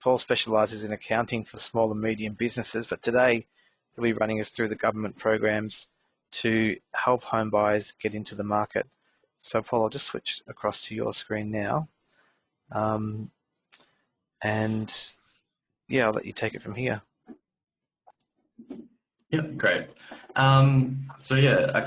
Paul specialises in accounting for small and medium businesses, but today he'll be running us through the government programs to help home buyers get into the market. So Paul, I'll just switch across to your screen now. And yeah, I'll let you take it from here. Yep, great. So yeah,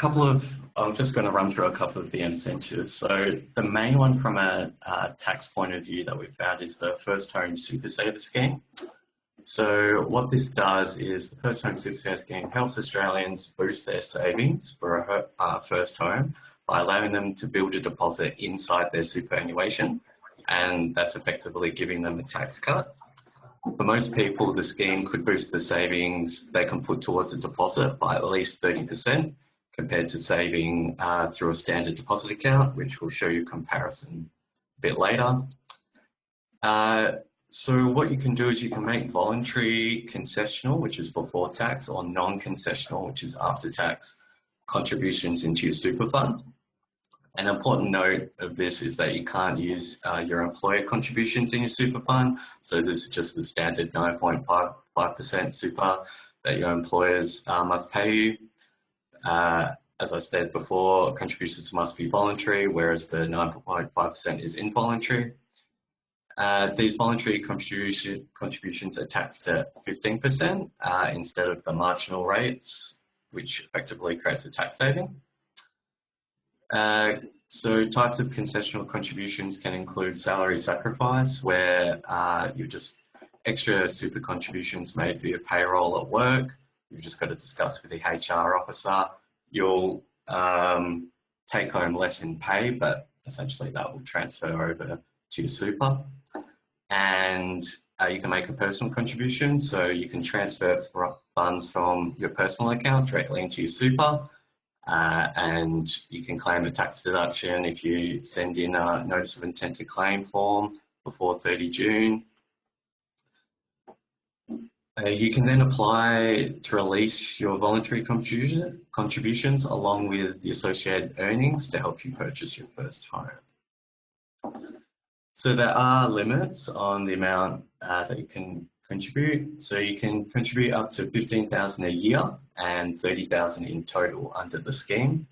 I'm just going to run through a couple of the incentives. So the main one from a tax point of view that we've found is the First Home Super Saver Scheme. So what this does is the First Home Super Saver Scheme helps Australians boost their savings for a first home by allowing them to build a deposit inside their superannuation, and that's effectively giving them a tax cut. For most people, the scheme could boost the savings they can put towards a deposit by at least 30% compared to saving through a standard deposit account, which we'll show you a comparison a bit later. So what you can do is you can make voluntary concessional, which is before tax, or non-concessional, which is after tax, contributions into your super fund. An important note of this is that you can't use your employer contributions in your super fund. So this is just the standard 9.55% super that your employers must pay you. As I said before, contributions must be voluntary, whereas the 9.5% is involuntary. These voluntary contributions are taxed at 15% instead of the marginal rates, which effectively creates a tax saving. So types of concessional contributions can include salary sacrifice, where you're just extra super contributions made for your payroll at work. You've just got to discuss with the HR officer. You'll take home less in pay, but essentially that will transfer over to your super. And you can make a personal contribution, so you can transfer funds from your personal account directly into your super. And you can claim a tax deduction if you send in a notice of intent to claim form before 30 June. You can then apply to release your voluntary contributions along with the associated earnings to help you purchase your first home. So there are limits on the amount that you can contribute. So you can contribute up to $15,000 a year and $30,000 in total under the scheme.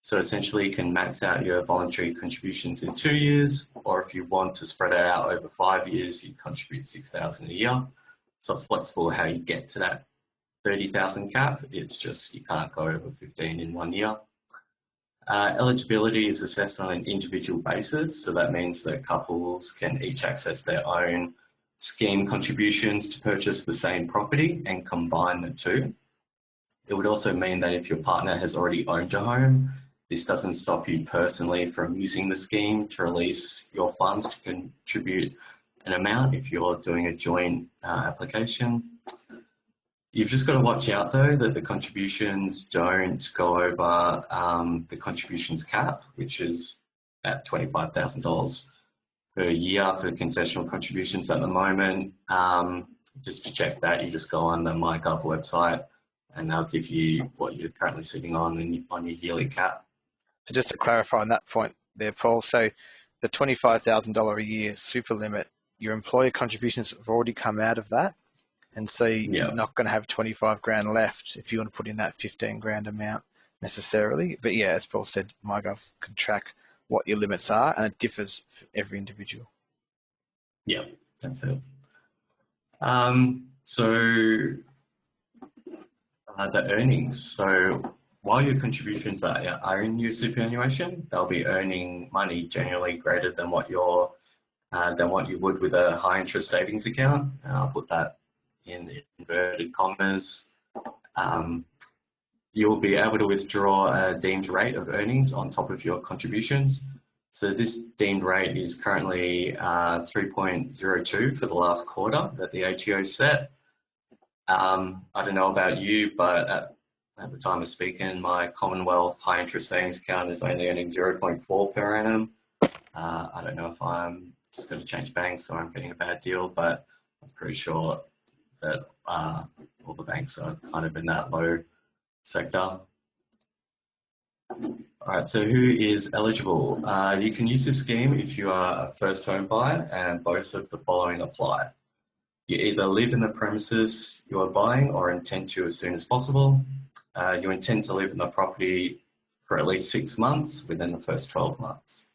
So essentially you can max out your voluntary contributions in 2 years, or if you want to spread it out over 5 years, you contribute $6,000 a year. So it's flexible how you get to that 30,000 cap. It's just you can't go over 15 in 1 year. Eligibility is assessed on an individual basis, so that means that couples can each access their own scheme contributions to purchase the same property and combine the two. It would also mean that if your partner has already owned a home, this doesn't stop you personally from using the scheme to release your funds to contribute an amount if you're doing a joint application. You've just got to watch out though that the contributions don't go over the contributions cap, which is at $25,000 per year for concessional contributions at the moment. Just to check that, you just go on the MyGov website and they'll give you what you're currently sitting on your yearly cap. So just to clarify on that point there, Paul, so the $25,000 a year super limit, your employer contributions have already come out of that, and so you're not going to have 25 grand left if you want to put in that 15 grand amount necessarily. But yeah, as Paul said, MyGov can track what your limits are, and it differs for every individual. Yeah, that's it. So the earnings. So while your contributions are in your superannuation, they'll be earning money generally greater than what you would with a high interest savings account. And I'll put that in inverted commas. You'll be able to withdraw a deemed rate of earnings on top of your contributions. So this deemed rate is currently 3.02 for the last quarter that the ATO set. I don't know about you, but at the time of speaking, my Commonwealth high interest savings account is only earning 0.4 per annum. I don't know if I'm just going to change banks or I'm getting a bad deal, but I'm pretty sure that all the banks are kind of in that low sector. All right, so who is eligible? You can use this scheme if you are a first home buyer and both of the following apply. You either live in the premises you are buying or intend to as soon as possible. You intend to live in the property for at least 6 months within the first 12 months.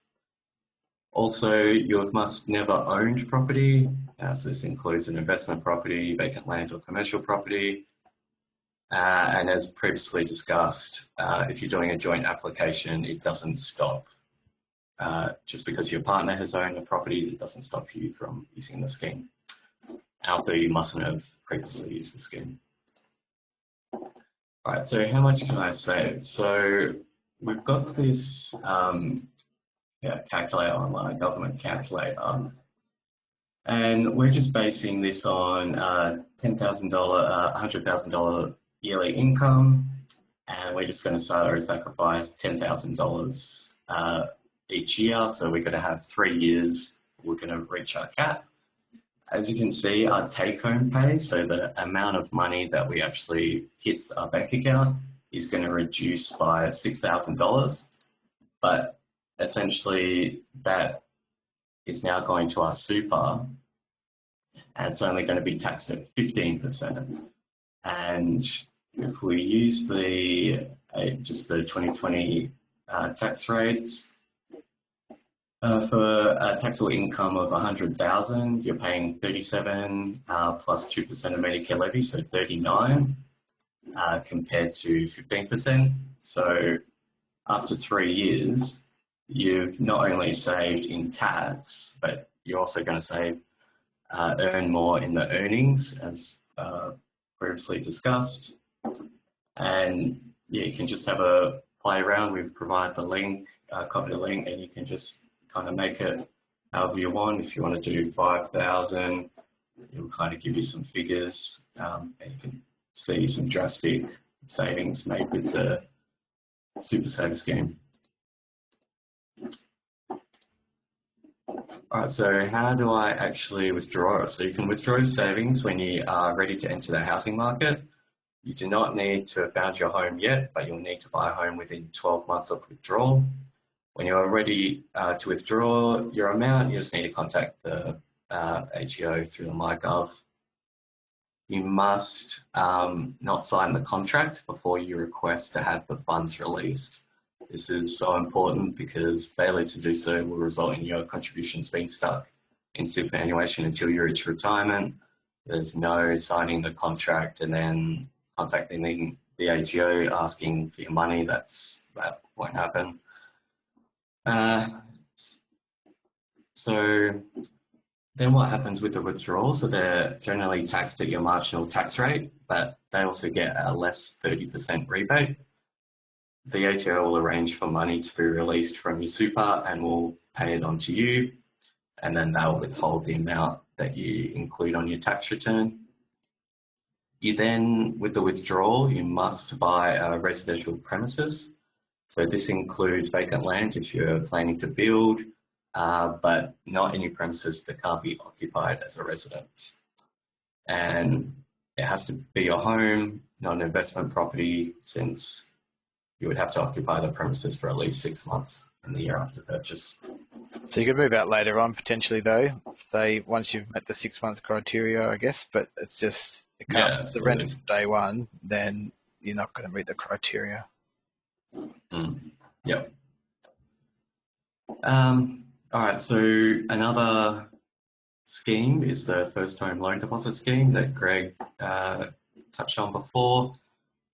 Also, you must never owned property, so this includes an investment property, vacant land or commercial property. And as previously discussed, if you're doing a joint application, it doesn't stop. Just because your partner has owned a property, it doesn't stop you from using the scheme. Also, you mustn't have previously used the scheme. All right, so how much can I save? So we've got this calculator online, government calculator, and we're just basing this on $10,000, $100,000 yearly income, and we're just going to sacrifice $10,000 each year. So we're going to have 3 years. We're going to reach our cap. As you can see, our take-home pay, so the amount of money that we actually hits our bank account, is going to reduce by $6,000. But essentially, that is now going to our super, and it's only going to be taxed at 15%. And if we use the just the 2020 tax rates, for a taxable income of 100,000, you're paying 37 plus 2% of Medicare levy, so 39, compared to 15%. So after 3 years, you've not only saved in tax, but you're also going to earn more in the earnings, as previously discussed. And yeah, you can just have a play around. We've provided the link, copy the link, and you can just kind of make it however you want. If you want to do 5,000, it'll kind of give you some figures, and you can see some drastic savings made with the Super Saver scheme. All right, so how do I actually withdraw it? So you can withdraw your savings when you are ready to enter the housing market. You do not need to have found your home yet, but you'll need to buy a home within 12 months of withdrawal. When you're ready to withdraw your amount, you just need to contact the ATO through the MyGov. You must not sign the contract before you request to have the funds released. This is so important because failure to do so will result in your contributions being stuck in superannuation until you reach retirement. There's no signing the contract and then contacting the ATO asking for your money. That won't happen. So then what happens with the withdrawals? So they're generally taxed at your marginal tax rate, but they also get a less 30% rebate. The ATO will arrange for money to be released from your super and will pay it onto you, and then they'll withhold the amount that you include on your tax return. You then, with the withdrawal, you must buy a residential premises. So this includes vacant land if you're planning to build, but not any premises that can't be occupied as a residence. And it has to be your home, not an investment property, since you would have to occupy the premises for at least 6 months in the year after purchase. So you could move out later on potentially though, say once you've met the 6 month criteria, I guess, but it's just, it can't, the rent from day one, then you're not going to meet the criteria. Yep. All right, so another scheme is the first home loan deposit scheme that Greg touched on before.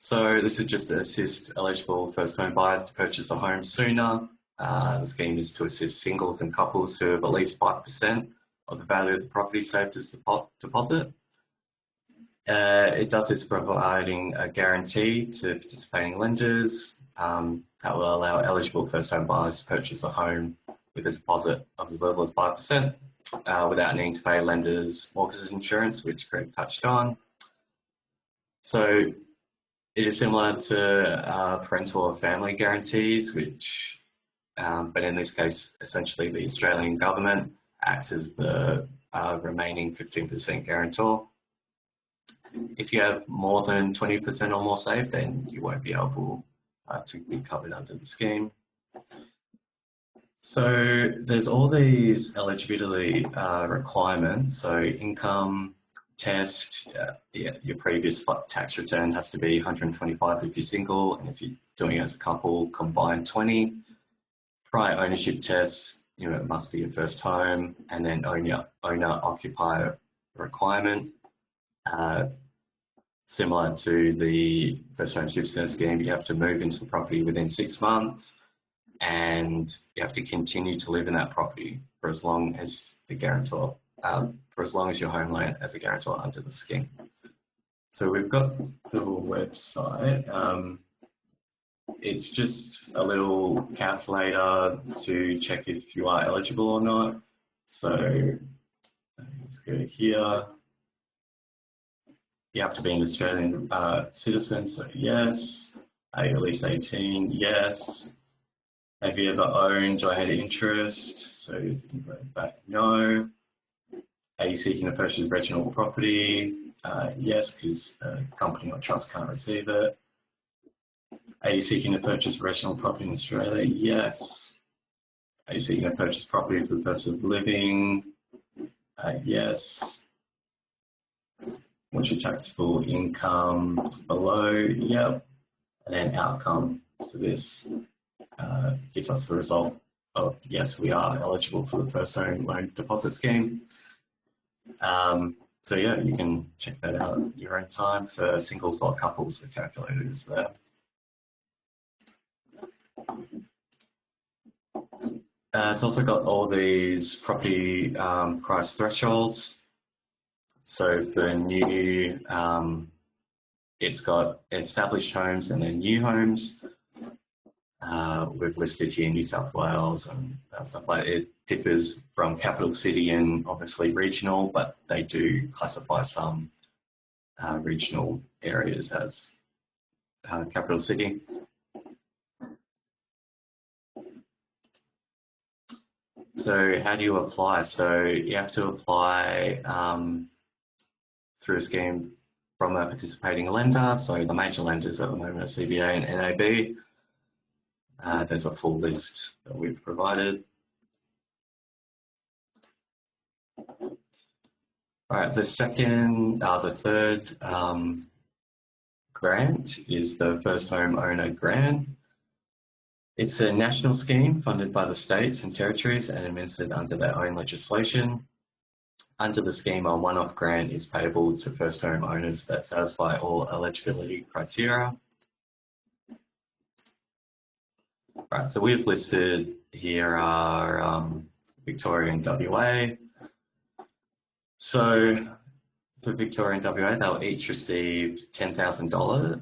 So this is just to assist eligible first home buyers to purchase a home sooner. The scheme is to assist singles and couples who have at least 5% of the value of the property saved as deposit. It does this providing a guarantee to participating lenders that will allow eligible first home buyers to purchase a home with a deposit of as little as 5% without needing to pay lenders mortgage insurance, which Greg touched on. So it is similar to parental or family guarantees, which, but in this case, essentially the Australian government acts as the remaining 15% guarantor. If you have more than 20% or more saved, then you won't be able to be covered under the scheme. So there's all these eligibility requirements, so income, test, your previous tax return has to be 125 if you're single, and if you're doing it as a couple, combined 20. Prior ownership test, it must be your first home, and then owner-occupier requirement. Similar to the first home superstar scheme, you have to move into the property within 6 months, and you have to continue to live in that property for as long as the guarantor, for as long as your home loan as a guarantor under the scheme. So we've got the website. It's just a little calculator to check if you are eligible or not. So let's go here. You have to be an Australian citizen, so yes. Are you at least 18? Yes. Have you ever owned or had interest? So you can go back, no. Are you seeking to purchase regional property? Yes, because a company or trust can't receive it. Are you seeking to purchase regional property in Australia? Yes. Are you seeking to purchase property for the purpose of living? Yes. What's your taxable income below? Yep. And then outcome. So this gives us the result of yes, we are eligible for the first home loan deposit scheme. So yeah, you can check that out at your own time. For singles or couples, the calculator is there. It's also got all these property price thresholds. So for new, it's got established homes and then new homes. We've listed here New South Wales and stuff like that. It differs from capital city and obviously regional, but they do classify some regional areas as capital city. So how do you apply? So you have to apply through a scheme from a participating lender. So the major lenders at the moment are CBA and NAB. There's a full list that we've provided. All right, the third grant is the First Home Owner Grant. It's a national scheme funded by the states and territories and administered under their own legislation. Under the scheme, a one-off grant is payable to first home owners that satisfy all eligibility criteria. Right, so we've listed here our Victorian WA. So for Victorian WA, they'll each receive $10,000.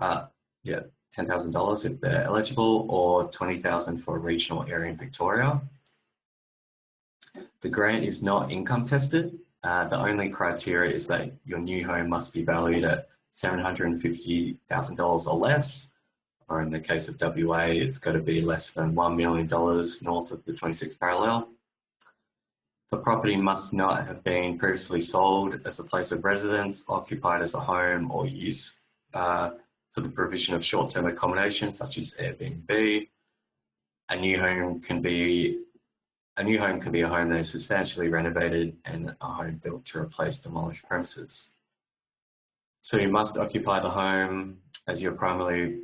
$10,000 if they're eligible, or $20,000 for a regional area in Victoria. The grant is not income tested. The only criteria is that your new home must be valued at $750,000 or less, or in the case of WA, it's got to be less than $1 million north of the 26th parallel. The property must not have been previously sold as a place of residence, occupied as a home, or used for the provision of short-term accommodation, such as Airbnb. A new home can be a home that is substantially renovated and a home built to replace demolished premises. So you must occupy the home as your primary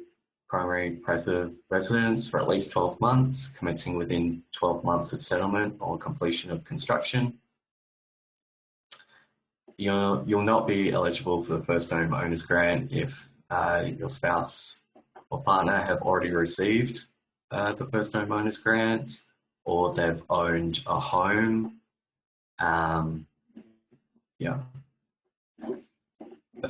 place of residence for at least 12 months, commencing within 12 months of settlement or completion of construction. You'll not be eligible for the First Home Owners Grant if your spouse or partner have already received the First Home Owners Grant, or they've owned a home.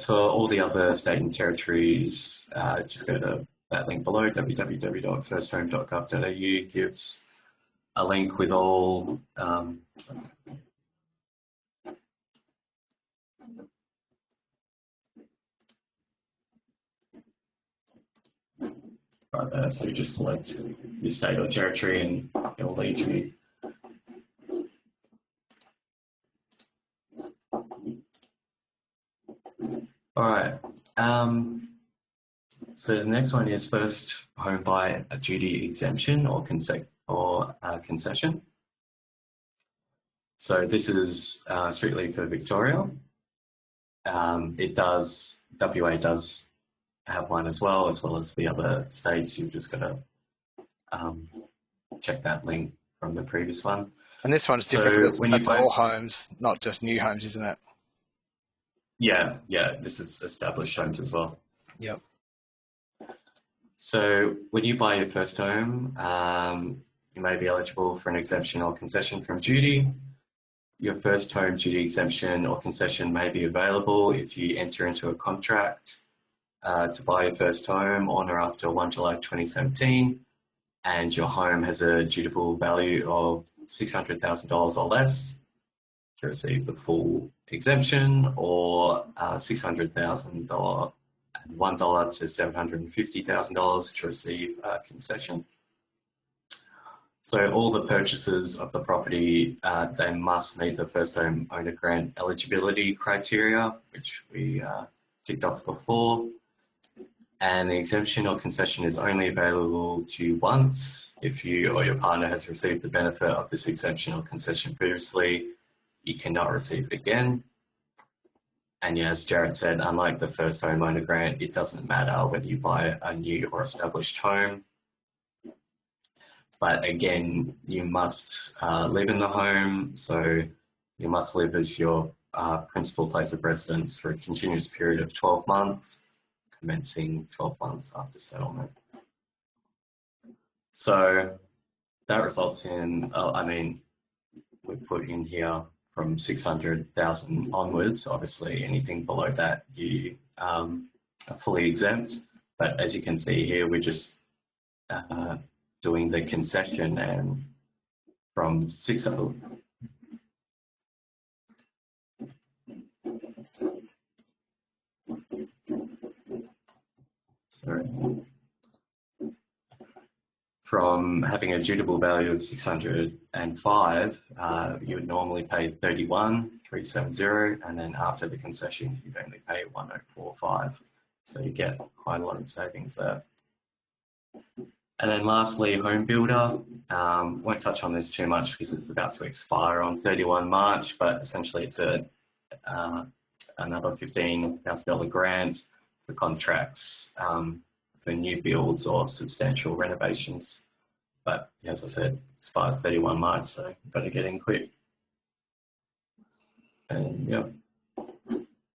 For all the other state and territories, just go to that link below, www.firsthome.gov.au, gives a link with all right there. So you just select your state or territory and it'll lead you. All right. So the next one is first home buyer duty exemption or concession. So this is strictly for Victoria. WA does have one as well as the other states. You've just got to check that link from the previous one. And this one's different because that's all homes, not just new homes, isn't it? Yeah, this is established homes as well. Yep. So when you buy your first home, you may be eligible for an exemption or concession from duty. Your first home duty exemption or concession may be available if you enter into a contract to buy your first home on or after 1 July 2017, and your home has a dutiable value of $600,000 or less to receive the full exemption, or $600,000 and $1 to $750,000 to receive a concession. So all the purchasers of the property, they must meet the first home owner grant eligibility criteria, which we ticked off before. And the exemption or concession is only available to you once. If you or your partner has received the benefit of this exemption or concession previously, you cannot receive it again. And yeah, as Jared said, unlike the first homeowner grant, it doesn't matter whether you buy a new or established home. But again, you must live in the home, so you must live as your principal place of residence for a continuous period of 12 months, commencing 12 months after settlement. So that results in, I mean, we've put in here from 600,000 onwards. Obviously, anything below that, you are fully exempt. But as you can see here, we're just doing the concession, and from 600. Sorry. From having a dutiable value of 605, you would normally pay 31,370, and then after the concession, you'd only pay 1,045. So you get quite a lot of savings there. And then lastly, Homebuilder. Won't touch on this too much because it's about to expire on 31 March, but essentially it's another $15,000 grant for contracts for new builds or substantial renovations. But as I said, expires 31 March, so you've got to get in quick. And yeah.